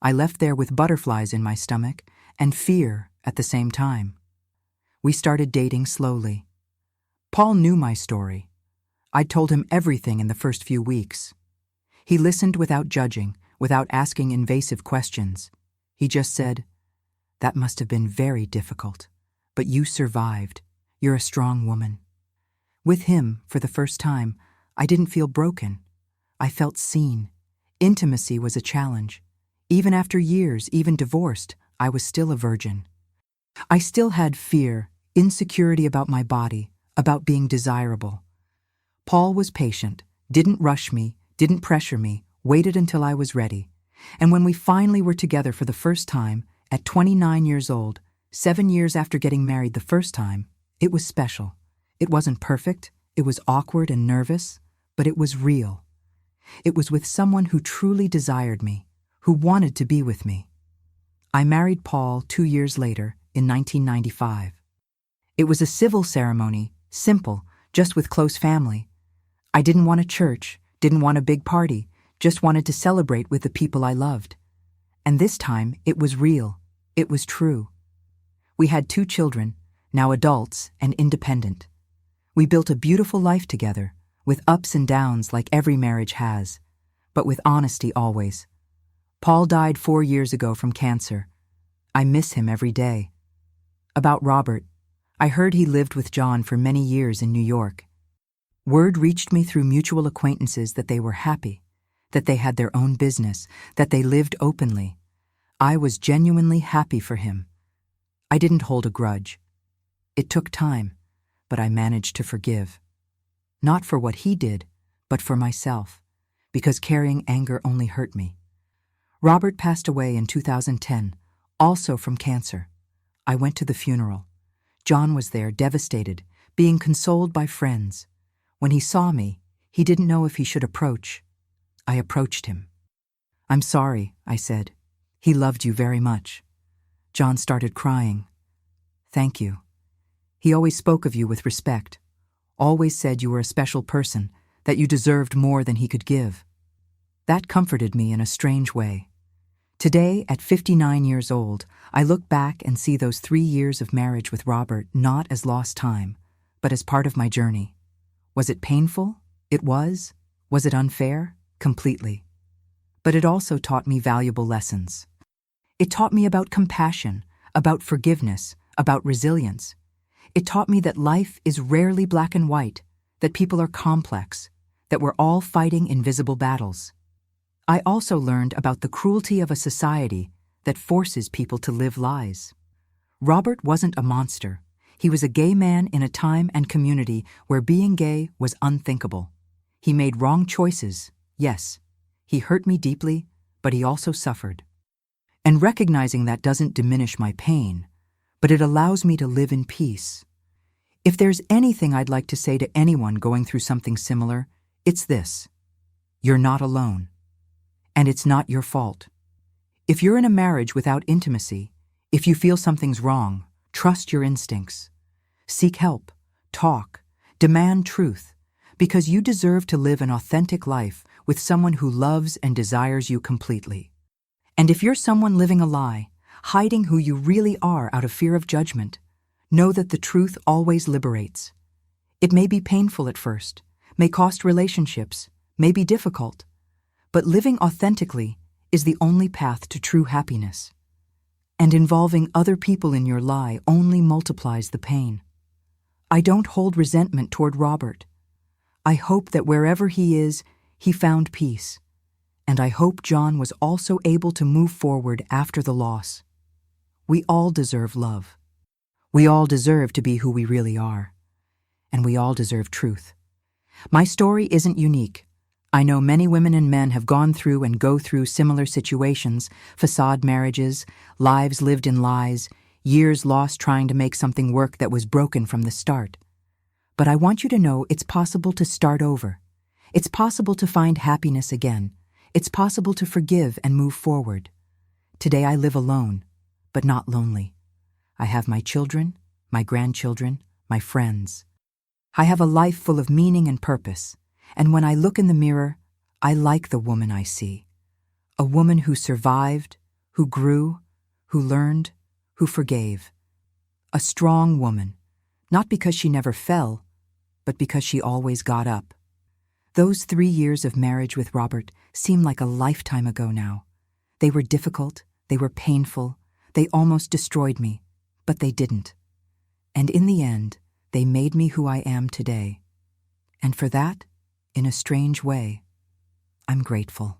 I left there with butterflies in my stomach and fear at the same time. We started dating slowly. Paul knew my story. I'd told him everything in the first few weeks. He listened without judging, without asking invasive questions. He just said, "That must have been very difficult, but you survived. You're a strong woman." With him, for the first time, I didn't feel broken. I felt seen. Intimacy was a challenge. Even after years, even divorced, I was still a virgin. I still had fear, insecurity about my body, about being desirable. Paul was patient, didn't rush me, didn't pressure me, waited until I was ready. And when we finally were together for the first time, at 29 years old, 7 years after getting married the first time, it was special. It wasn't perfect, it was awkward and nervous, but it was real. It was with someone who truly desired me, who wanted to be with me. I married Paul 2 years later, in 1995. It was a civil ceremony, simple, just with close family. I didn't want a church, didn't want a big party, just wanted to celebrate with the people I loved. And this time, it was real. It was true. We had 2 children, now adults and independent. We built a beautiful life together, with ups and downs like every marriage has, but with honesty always. Paul died 4 years ago from cancer. I miss him every day. About Robert, I heard he lived with John for many years in New York. Word reached me through mutual acquaintances that they were happy, that they had their own business, that they lived openly. I was genuinely happy for him. I didn't hold a grudge. It took time, but I managed to forgive. Not for what he did, but for myself, because carrying anger only hurt me. Robert passed away in 2010, also from cancer. I went to the funeral. John was there, devastated, being consoled by friends. When he saw me, he didn't know if he should approach. I approached him. "I'm sorry," I said. "He loved you very much." John started crying. "Thank you. He always spoke of you with respect, always said you were a special person, that you deserved more than he could give." That comforted me in a strange way. Today, at 59 years old, I look back and see those 3 years of marriage with Robert not as lost time, but as part of my journey. Was it painful? It was. Was it unfair? Completely. But it also taught me valuable lessons. It taught me about compassion, about forgiveness, about resilience. It taught me that life is rarely black and white, that people are complex, that we're all fighting invisible battles. I also learned about the cruelty of a society that forces people to live lies. Robert wasn't a monster. He was a gay man in a time and community where being gay was unthinkable. He made wrong choices, yes. He hurt me deeply, but he also suffered. And recognizing that doesn't diminish my pain, but it allows me to live in peace. If there's anything I'd like to say to anyone going through something similar, it's this: you're not alone. And it's not your fault. If you're in a marriage without intimacy, if you feel something's wrong, trust your instincts. Seek help, talk, demand truth, because you deserve to live an authentic life with someone who loves and desires you completely. And if you're someone living a lie, hiding who you really are out of fear of judgment, know that the truth always liberates. It may be painful at first, may cost relationships, may be difficult, but living authentically is the only path to true happiness. And involving other people in your lie only multiplies the pain. I don't hold resentment toward Robert. I hope that wherever he is, he found peace. And I hope John was also able to move forward after the loss. We all deserve love. We all deserve to be who we really are. And we all deserve truth. My story isn't unique. I know many women and men have gone through and go through similar situations, facade marriages, lives lived in lies, years lost trying to make something work that was broken from the start. But I want you to know it's possible to start over. It's possible to find happiness again. It's possible to forgive and move forward. Today I live alone, but not lonely. I have my children, my grandchildren, my friends. I have a life full of meaning and purpose, and when I look in the mirror, I like the woman I see. A woman who survived, who grew, who learned, who forgave. A strong woman, not because she never fell, but because she always got up. Those 3 years of marriage with Robert seem like a lifetime ago now. They were difficult, they were painful, they almost destroyed me, but they didn't. And in the end, they made me who I am today. And for that, in a strange way, I'm grateful.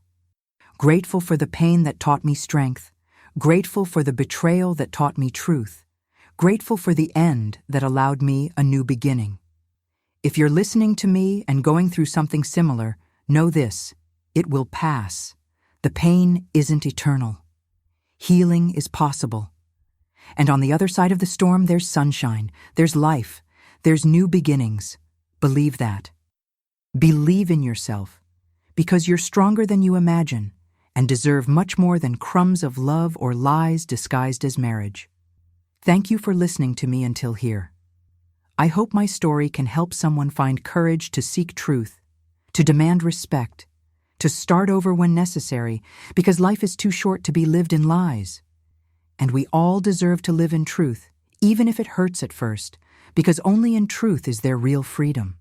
Grateful for the pain that taught me strength, grateful for the betrayal that taught me truth, grateful for the end that allowed me a new beginning. If you're listening to me and going through something similar, know this: it will pass. The pain isn't eternal. Healing is possible. And on the other side of the storm, there's sunshine, there's life, there's new beginnings. Believe that. Believe in yourself, because you're stronger than you imagine and deserve much more than crumbs of love or lies disguised as marriage. Thank you for listening to me until here. I hope my story can help someone find courage to seek truth, to demand respect, to start over when necessary, because life is too short to be lived in lies. And we all deserve to live in truth, even if it hurts at first, because only in truth is there real freedom.